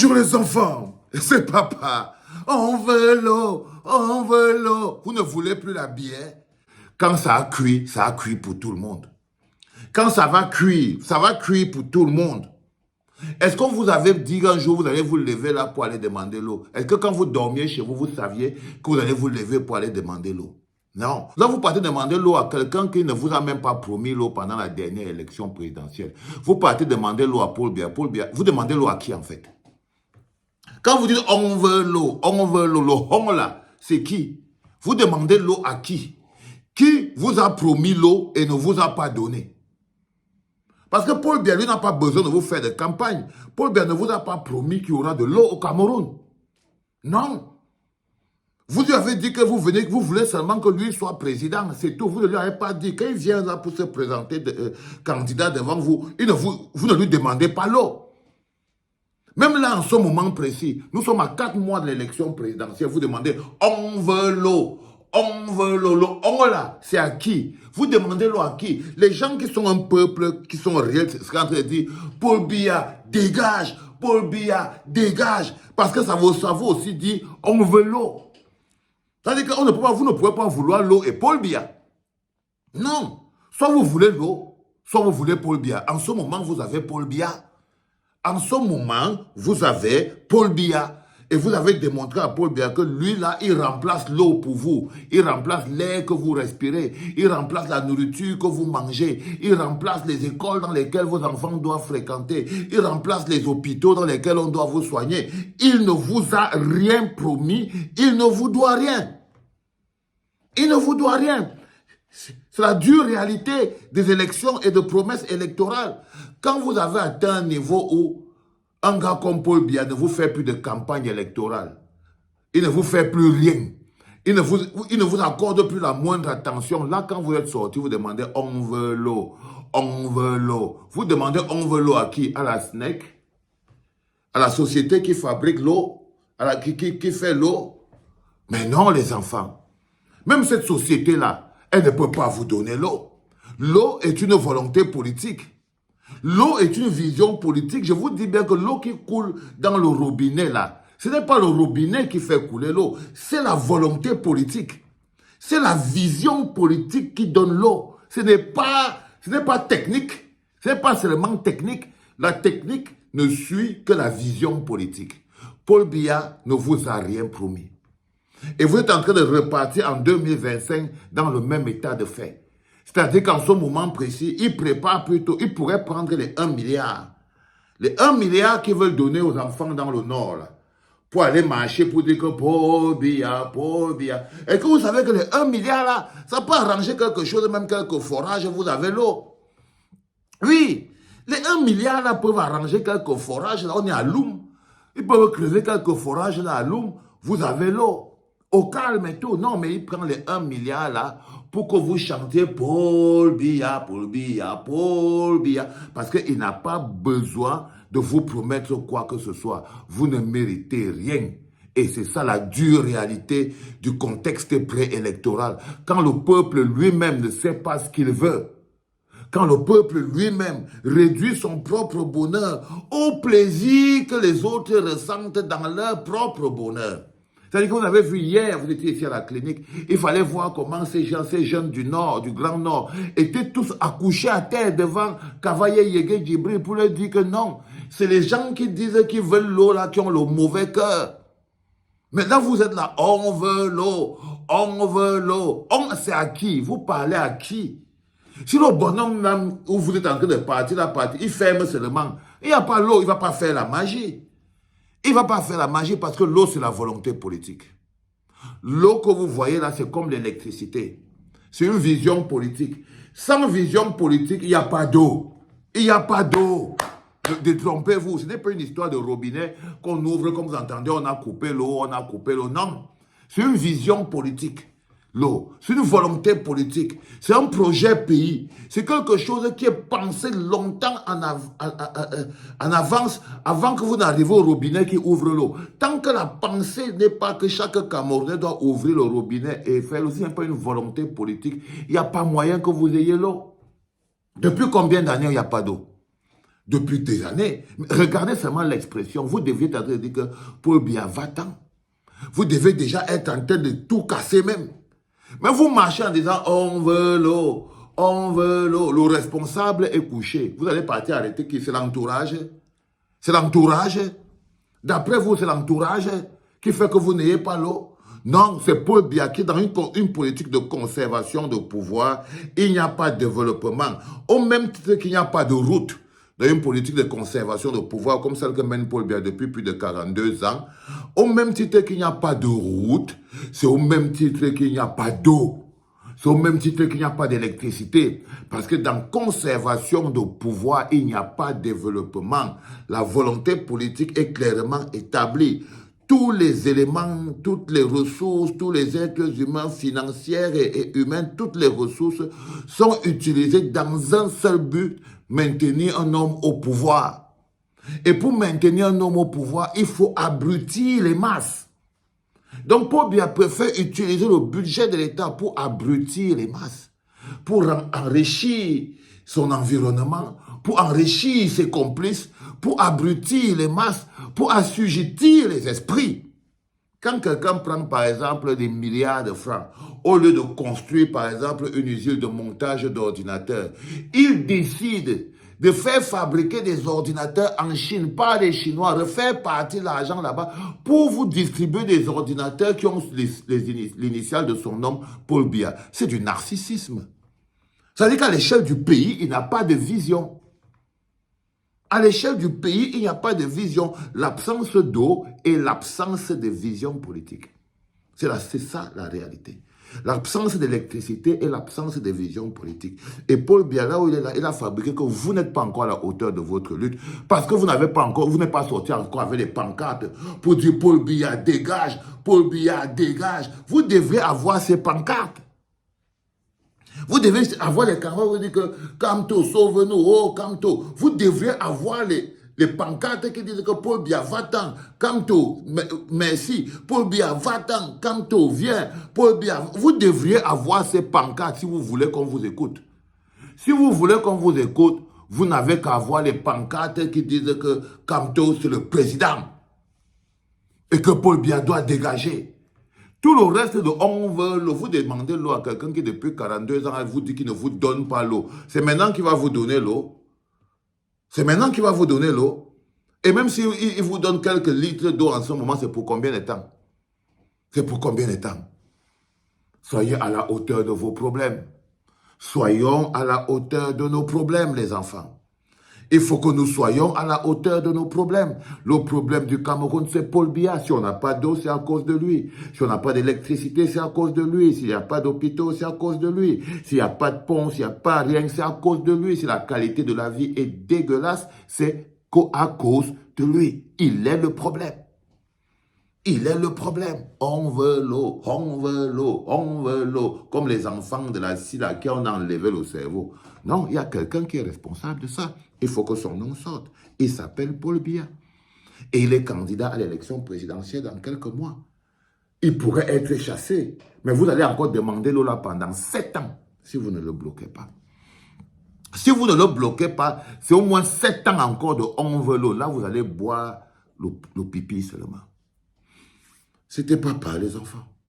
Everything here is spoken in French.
Bonjour les enfants, c'est papa. On veut l'eau, on veut l'eau. Vous ne voulez plus la bière? Quand ça a cuit pour tout le monde. Quand ça va cuire pour tout le monde. Est-ce qu'on vous avait dit qu'un jour vous allez vous lever là pour aller demander l'eau? Est-ce que quand vous dormiez chez vous, vous saviez que vous allez vous lever pour aller demander l'eau? Non. Là, vous partez demander l'eau à quelqu'un qui ne vous a même pas promis l'eau pendant la dernière élection présidentielle. Vous partez demander l'eau à Paul Biya. Paul Biya, vous demandez l'eau à qui en fait? Quand vous dites on veut l'eau, le on là, c'est qui? Vous demandez l'eau à qui? Qui vous a promis l'eau et ne vous a pas donné? Parce que Paul Biya, lui, n'a pas besoin de vous faire de campagne. Paul Biya ne vous a pas promis qu'il y aura de l'eau au Cameroun. Non. Vous lui avez dit que vous venez, que vous voulez seulement que lui soit président, c'est tout. Vous ne lui avez pas dit. Quand il vient là pour se présenter candidat devant vous, vous ne lui demandez pas l'eau. Même là, en ce moment précis, nous sommes à 4 mois de l'élection présidentielle. Vous demandez, on veut l'eau. On veut l'eau. Le on là, c'est à qui? Vous demandez l'eau à qui? Les gens qui sont un peuple, qui sont réels, c'est ce qu'on dit, Paul Biya, dégage. Paul Biya, dégage. Parce que ça veut aussi dire, on veut l'eau. C'est-à-dire que vous ne pouvez pas vouloir l'eau et Paul Biya. Non. Soit vous voulez l'eau, soit vous voulez Paul Biya. En ce moment, vous avez Paul Biya. En ce moment, vous avez Paul Biya. Et vous avez démontré à Paul Biya que lui, là, il remplace l'eau pour vous. Il remplace l'air que vous respirez. Il remplace la nourriture que vous mangez. Il remplace les écoles dans lesquelles vos enfants doivent fréquenter. Il remplace les hôpitaux dans lesquels on doit vous soigner. Il ne vous a rien promis. Il ne vous doit rien. Il ne vous doit rien. C'est la dure réalité des élections et de promesses électorales. Quand vous avez atteint un niveau où un gars comme Paul Biya ne vous fait plus de campagne électorale, il ne vous fait plus rien, il ne vous accorde plus la moindre attention. Là, quand vous êtes sorti, vous demandez « on veut l'eau, on veut l'eau ». Vous demandez « on veut l'eau » à qui? À la SNEC, à la société qui fabrique l'eau, qui fait l'eau. Mais non, les enfants. Même cette société-là, elle ne peut pas vous donner l'eau. L'eau est une volonté politique. L'eau est une vision politique. Je vous dis bien que l'eau qui coule dans le robinet là, ce n'est pas le robinet qui fait couler l'eau, c'est la volonté politique. C'est la vision politique qui donne l'eau. Ce n'est pas technique. Ce n'est pas seulement technique. La technique ne suit que la vision politique. Paul Biya ne vous a rien promis. Et vous êtes en train de repartir en 2025 dans le même état de fait. C'est-à-dire qu'en ce moment précis, il prépare plutôt, il pourrait prendre les 1 milliard. Les 1 milliard qu'ils veulent donner aux enfants dans le Nord, là, pour aller marcher, pour dire que Paul Biya, Paul Biya. Et que vous savez que les 1 milliard là, ça peut arranger quelque chose, même quelques forages, vous avez l'eau. Oui, les 1 milliard là peuvent arranger quelques forages, là on est à Loum. Ils peuvent creuser quelques forages là à Loum, vous avez l'eau. Au calme et tout. Non, mais il prend les 1 milliard là pour que vous chantiez Paul Biya, Paul Biya, Paul Biya. Parce qu'il n'a pas besoin de vous promettre quoi que ce soit. Vous ne méritez rien. Et c'est ça la dure réalité du contexte préélectoral. Quand le peuple lui-même ne sait pas ce qu'il veut. Quand le peuple lui-même réduit son propre bonheur au plaisir que les autres ressentent dans leur propre bonheur. C'est-à-dire que vous avez vu hier, vous étiez ici à la clinique, il fallait voir comment ces jeunes du Nord, du Grand Nord, étaient tous accouchés à terre devant Kavaye Yege Djibril pour leur dire que non, c'est les gens qui disent qu'ils veulent l'eau là, qui ont le mauvais cœur. Maintenant vous êtes là, on veut l'eau, on veut l'eau. C'est à qui? Vous parlez à qui? Si le bonhomme même où vous êtes en train de partir, il ferme seulement. Il n'y a pas l'eau, il ne va pas faire la magie. Il ne va pas faire la magie parce que l'eau, c'est la volonté politique. L'eau que vous voyez là, c'est comme l'électricité. C'est une vision politique. Sans vision politique, il n'y a pas d'eau. Il n'y a pas d'eau. Détrompez-vous. Ce n'est pas une histoire de robinet qu'on ouvre, comme vous entendez, on a coupé l'eau, on a coupé l'eau. Non. C'est une vision politique. L'eau, c'est une volonté politique, c'est un projet pays, c'est quelque chose qui est pensé longtemps en avance, avant que vous n'arriviez au robinet qui ouvre l'eau. Tant que la pensée n'est pas que chaque Camerounais doit ouvrir le robinet et faire aussi un peu une volonté politique, il n'y a pas moyen que vous ayez l'eau. Depuis combien d'années il n'y a pas d'eau? depuis des années. Regardez seulement l'expression. Vous deviez être en train de dire que Paul Biya va-t'en. Vous devez déjà être en train de tout casser même. Mais vous marchez en disant on veut l'eau, on veut l'eau. Le responsable est couché. Vous allez partir arrêter qui? C'est l'entourage. C'est l'entourage. D'après vous, c'est l'entourage qui fait que vous n'ayez pas l'eau. Non, c'est Paul Biya qui, dans une politique de conservation de pouvoir, il n'y a pas de développement. Au même titre qu'il n'y a pas de route dans une politique de conservation de pouvoir comme celle que mène Paul Biya depuis plus de 42 ans, au même titre qu'il n'y a pas de route, c'est au même titre qu'il n'y a pas d'eau. C'est au même titre qu'il n'y a pas d'électricité. Parce que dans conservation de pouvoir, il n'y a pas de développement. La volonté politique est clairement établie. Tous les éléments, toutes les ressources, tous les êtres humains, financiers et humains, toutes les ressources sont utilisées dans un seul but, maintenir un homme au pouvoir. Et pour maintenir un homme au pouvoir, il faut abrutir les masses. Donc Paul Biya préfère utiliser le budget de l'État pour abrutir les masses, pour enrichir son environnement, pour enrichir ses complices, pour abrutir les masses, pour assujettir les esprits. Quand quelqu'un prend par exemple des milliards de francs, au lieu de construire par exemple une usine de montage d'ordinateurs, il décide de faire fabriquer des ordinateurs en Chine par les Chinois, refaire partir l'argent là-bas pour vous distribuer des ordinateurs qui ont l'initiale de son nom, Paul Biya. C'est du narcissisme. Ça veut dire qu'à l'échelle du pays, il n'a pas de vision. À l'échelle du pays, il n'y a pas de vision. L'absence d'eau et l'absence de vision politique. C'est ça la réalité. L'absence d'électricité et l'absence de vision politique. Et Paul Biya, là où il est là, il a fabriqué que vous n'êtes pas encore à la hauteur de votre lutte. Parce que vous n'avez pas encore, vous n'êtes pas sorti encore avec les pancartes pour dire Paul Biya dégage, Paul Biya dégage. Vous devez avoir ces pancartes. Vous devez avoir les camarades, vous dites que Kamto, sauve-nous, oh Kamto. Vous devrez avoir les pancartes qui disent que Paul Biya va-t'en, Kamto, merci, Paul Biya va-t'en, Kamto, viens, Paul Biya. Vous devriez avoir ces pancartes si vous voulez qu'on vous écoute. Si vous voulez qu'on vous écoute, vous n'avez qu'à avoir les pancartes qui disent que Kamto c'est le président et que Paul Biya doit dégager. Tout le reste de on veut l'eau, vous demandez l'eau à quelqu'un qui depuis 42 ans vous dit qu'il ne vous donne pas l'eau. C'est maintenant qu'il va vous donner l'eau. C'est maintenant qu'il va vous donner l'eau. Et même s'il vous donne quelques litres d'eau en ce moment, c'est pour combien de temps? C'est pour combien de temps? Soyez à la hauteur de vos problèmes. Soyons à la hauteur de nos problèmes, les enfants. Il faut que nous soyons à la hauteur de nos problèmes. Le problème du Cameroun, c'est Paul Biya. Si on n'a pas d'eau, c'est à cause de lui. Si on n'a pas d'électricité, c'est à cause de lui. S'il n'y a pas d'hôpitaux, c'est à cause de lui. S'il n'y a pas de pont, s'il n'y a pas rien, c'est à cause de lui. Si la qualité de la vie est dégueulasse, c'est à cause de lui. Il est le problème. Il est le problème. On veut l'eau, on veut l'eau, on veut l'eau. Comme les enfants de la SIDA qui ont enlevé le cerveau. Non, il y a quelqu'un qui est responsable de ça. Il faut que son nom sorte. Il s'appelle Paul Biya. Et il est candidat à l'élection présidentielle dans quelques mois. Il pourrait être chassé. Mais vous allez encore demander l'eau là pendant 7 ans si vous ne le bloquez pas. Si vous ne le bloquez pas, c'est au moins 7 ans encore de on veut l'eau. Là, vous allez boire le pipi seulement. C'était papa, les enfants.